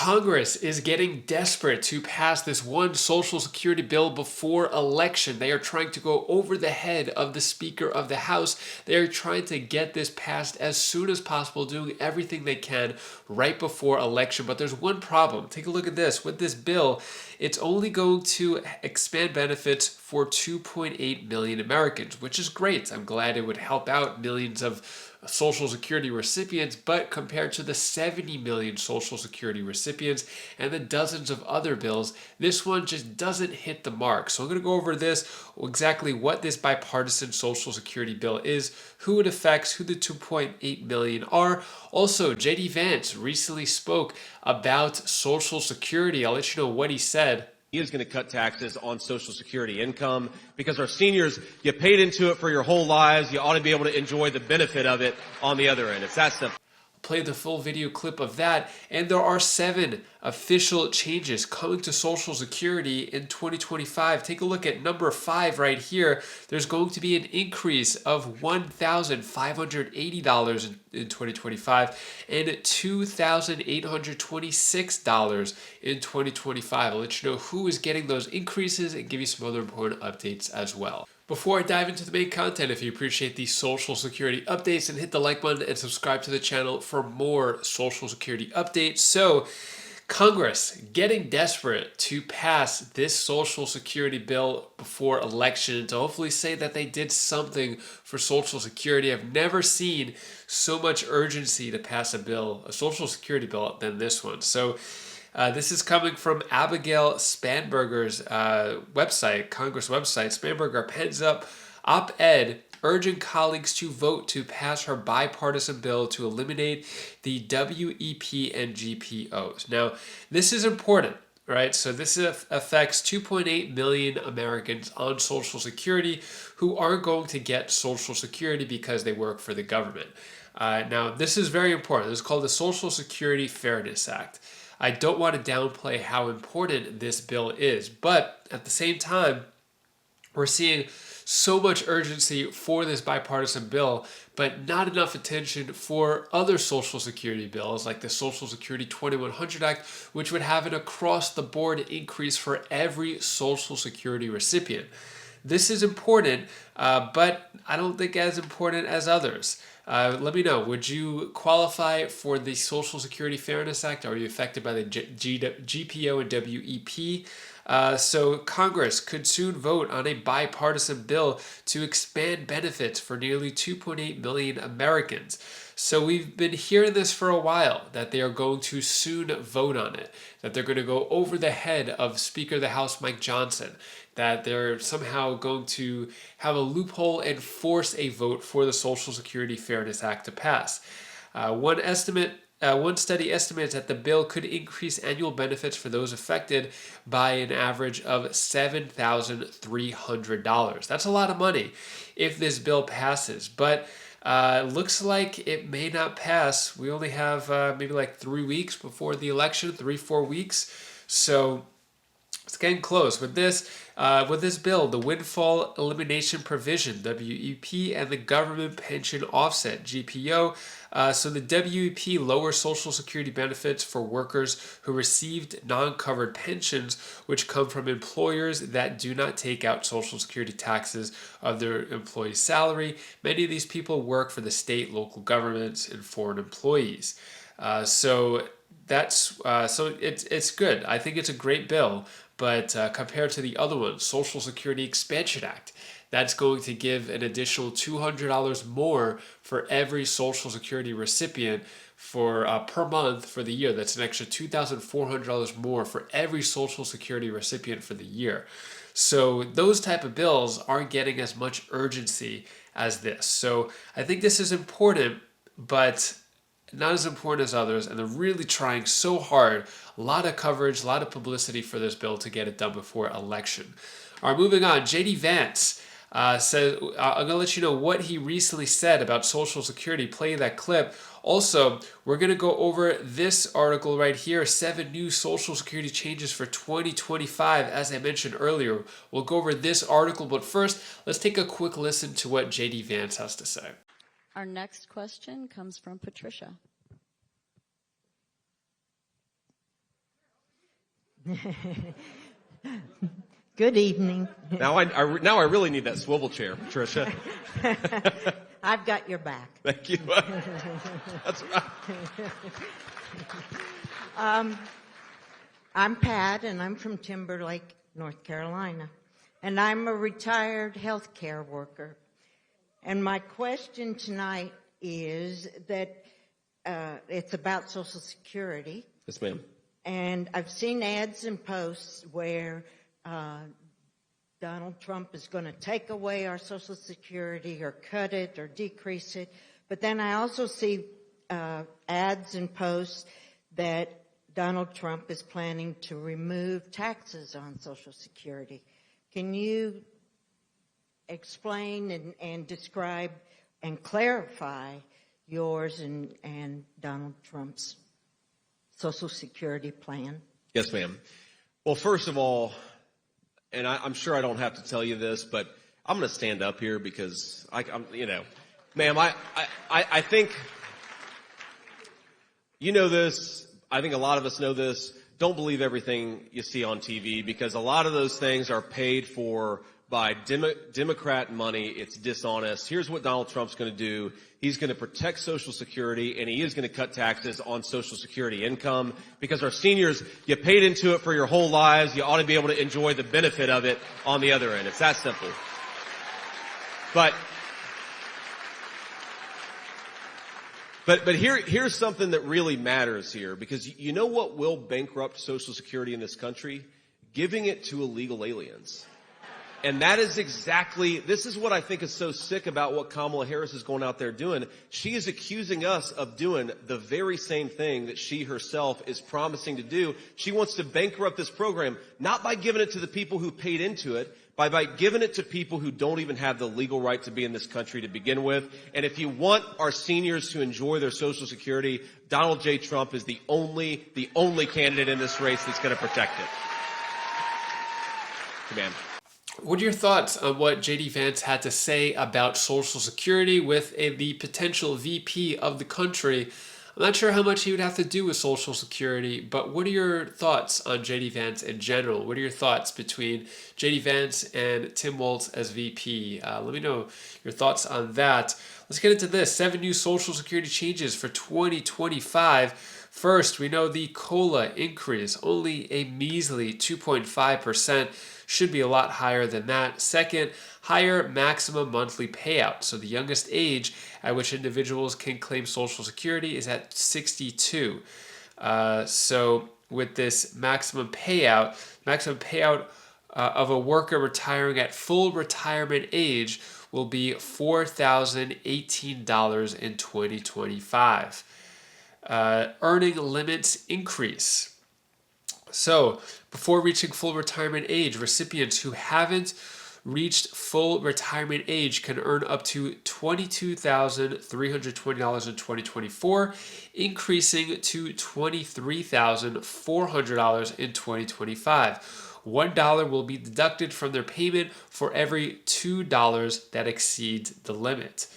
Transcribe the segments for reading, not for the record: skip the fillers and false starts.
Congress is getting desperate to pass this one Social Security bill before election. They are trying to go over the head of the Speaker of the House. They are trying to get this passed as soon as possible, doing everything they can right before election. But there's one problem. Take a look at this. With this bill, it's only going to expand benefits for 2.8 million Americans, which is great. I'm glad it would help out millions of Social Security recipients, but compared to the 70 million Social Security recipients and the dozens of other bills, this one just doesn't hit the mark. So I'm going to go over this, exactly what this bipartisan Social Security bill is, who it affects, who the 2.8 million are. Also, JD Vance recently spoke about Social Security. I'll let you know what he said. He is going to cut taxes on Social Security income because our seniors, you paid into it for your whole lives. You ought to be able to enjoy the benefit of it on the other end. It's that simple. Play the full video clip of that. And there are 7 official changes coming to Social Security in 2025. Take a look at number 5 right here. There's going to be an increase of $1,580 in 2025 and $2,826 in 2025. I'll let you know who is getting those increases and give you some other important updates as well. Before I dive into the main content, if you appreciate these Social Security updates, then hit the like button and subscribe to the channel for more Social Security updates. So, Congress getting desperate to pass this Social Security bill before election to hopefully say that they did something for Social Security. I've never seen so much urgency to pass a bill, a Social Security bill, than this one. So, this is coming from Abigail Spanberger's website, Congress website. Spanberger pens up op-ed urging colleagues to vote to pass her bipartisan bill to eliminate the WEP and GPOs. Now, this is important, right? So this affects 2.8 million Americans on Social Security who aren't going to get Social Security because they work for the government. Now, this is very important. This is called the Social Security Fairness Act. I don't want to downplay how important this bill is, but at the same time, we're seeing so much urgency for this bipartisan bill, but not enough attention for other Social Security bills like the Social Security 2100 Act, which would have an across-the-board increase for every Social Security recipient. This is important, but I don't think as important as others. Let me know, would you qualify for the Social Security Fairness Act? Are you affected by the GPO and WEP? So Congress could soon vote on a bipartisan bill to expand benefits for nearly 2.8 million Americans. So we've been hearing this for a while, that they are going to soon vote on it, that they're going to go over the head of Speaker of the House Mike Johnson, that they're somehow going to have a loophole and force a vote for the Social Security Fairness Act to pass. One study estimates that the bill could increase annual benefits for those affected by an average of $7,300. That's a lot of money if this bill passes, but looks like it may not pass. We only have maybe like 3 weeks before the election, 3-4 weeks. So it's getting close. With this bill, the windfall elimination provision, WEP, and the government pension offset, GPO. So the WEP lowers Social Security benefits for workers who received non-covered pensions, which come from employers that do not take out Social Security taxes of their employee's salary. Many of these people work for the state, local governments, and foreign employees. So it's good. I think it's a great bill. But compared to the other one, Social Security Expansion Act, that's going to give an additional $200 more for every Social Security recipient for per month for the year. That's an extra $2,400 more for every Social Security recipient for the year. So those type of bills aren't getting as much urgency as this. So I think this is important, but not as important as others, and they're really trying so hard. A lot of coverage, a lot of publicity for this bill to get it done before election. All right, moving on. JD Vance said, I'm going to let you know what he recently said about Social Security. Play that clip. Also, we're going to go over this article right here, 7 new Social Security changes for 2025. As I mentioned earlier, we'll go over this article, but first, let's take a quick listen to what JD Vance has to say. Our next question comes from Patricia. Good evening. Now I really need that swivel chair, Patricia. I've got your back. Thank you. That's right. I'm Pat, and I'm from Timberlake, North Carolina. And I'm a retired healthcare worker. And my question tonight is that it's about Social Security. Yes, ma'am. And I've seen ads and posts where Donald Trump is going to take away our Social Security or cut it or decrease it. But then I also see ads and posts that Donald Trump is planning to remove taxes on Social Security. Can you explain and describe and clarify yours and Donald Trump's Social Security plan? Yes, ma'am. Well, first of all, and I'm sure I don't have to tell you this, but I'm going to stand up here because ma'am, I think you know this. I think a lot of us know this. Don't believe everything you see on TV because a lot of those things are paid for by Democrat money. It's dishonest. Here's what Donald Trump's going to do. He's going to protect Social Security, and he is going to cut taxes on Social Security income because our seniors, you paid into it for your whole lives. You ought to be able to enjoy the benefit of it on the other end. It's that simple. But here's something that really matters here because you know what will bankrupt Social Security in this country? Giving it to illegal aliens. And that is this is what I think is so sick about what Kamala Harris is going out there doing. She is accusing us of doing the very same thing that she herself is promising to do. She wants to bankrupt this program, not by giving it to the people who paid into it, by giving it to people who don't even have the legal right to be in this country to begin with. And if you want our seniors to enjoy their Social Security, Donald J. Trump is the only candidate in this race that's going to protect it. Ma'am. What are your thoughts on what J.D. Vance had to say about Social Security with the potential VP of the country? I'm not sure how much he would have to do with Social Security, but what are your thoughts on J.D. Vance in general? What are your thoughts between J.D. Vance and Tim Walz as VP? Let me know your thoughts on that. Let's get into this. 7 new Social Security changes for 2025. First, we know the COLA increase, only a measly 2.5%. Should be a lot higher than that. Second, higher maximum monthly payout. So the youngest age at which individuals can claim Social Security is at 62. So with this maximum payout of a worker retiring at full retirement age will be $4,018 in 2025. Earning limits increase. So, before reaching full retirement age, recipients who haven't reached full retirement age can earn up to $22,320 in 2024, increasing to $23,400 in 2025. $1 will be deducted from their payment for every $2 that exceeds the limit.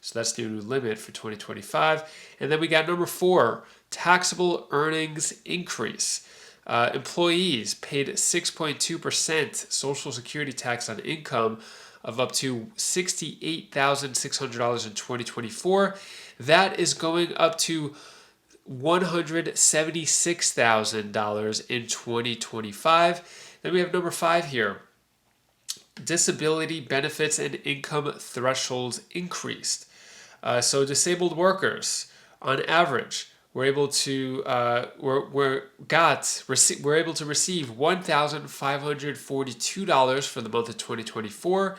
So that's the new limit for 2025. And then we got number 4, taxable earnings increase. Employees paid 6.2% Social Security tax on income of up to $68,600 in 2024. That is going up to $176,000 in 2025. Then we have number 5 here. Disability benefits and income thresholds increased. So disabled workers, on average, were able to receive $1,542 for the month of 2024,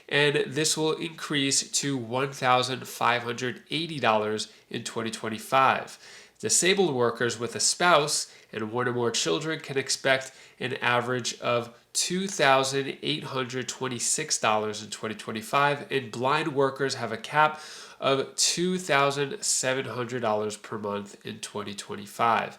and this will increase to $1,580 in 2025. Disabled workers with a spouse and 1 or more children can expect an average of $2,826 in 2025, and blind workers have a cap of $2,700 per month in 2025.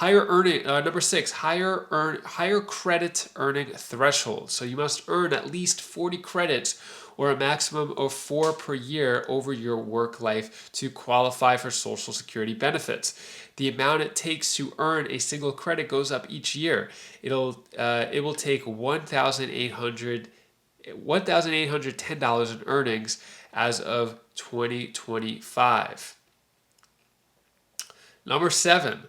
Number 6, higher credit earning threshold. So you must earn at least 40 credits or a maximum of 4 per year over your work life to qualify for Social Security benefits. The amount it takes to earn a single credit goes up each year. It will take $1,810 in earnings as of 2025. Number 7,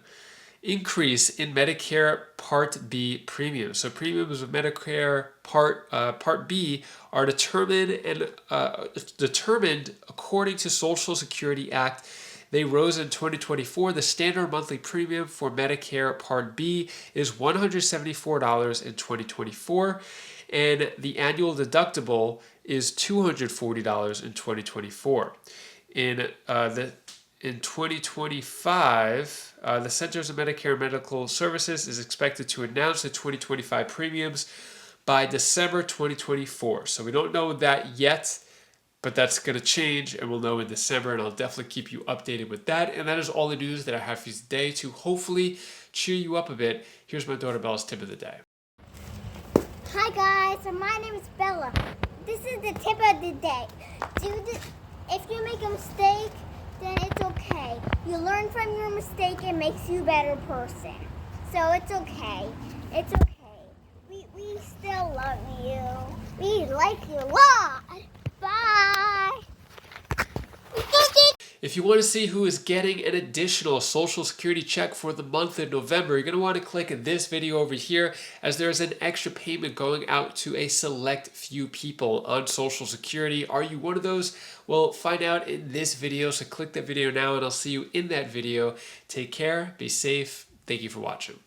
increase in Medicare Part B premiums. So premiums of Medicare Part B are determined according to Social Security Act. They rose in 2024. The standard monthly premium for Medicare Part B is $174 in 2024, and the annual deductible is $240 in 2024. In 2025, the Centers of Medicare and Medical Services is expected to announce the 2025 premiums by December 2024. So we don't know that yet, but that's going to change, and we'll know in December, and I'll definitely keep you updated with that. And that is all the news that I have for you today to hopefully cheer you up a bit. Here's my daughter Bella's tip of the day. Hi guys, so my name is Bella. This is the tip of the day. If you make a mistake, then it's okay. You learn from your mistake, it makes you a better person. So it's okay. It's okay. We still love you. We like you a lot. Bye. If you want to see who is getting an additional Social Security check for the month of November, you're going to want to click this video over here, as there's an extra payment going out to a select few people on Social Security. Are you one of those? Well, find out in this video, so click that video now, and I'll see you in that video. Take care, be safe. Thank you for watching.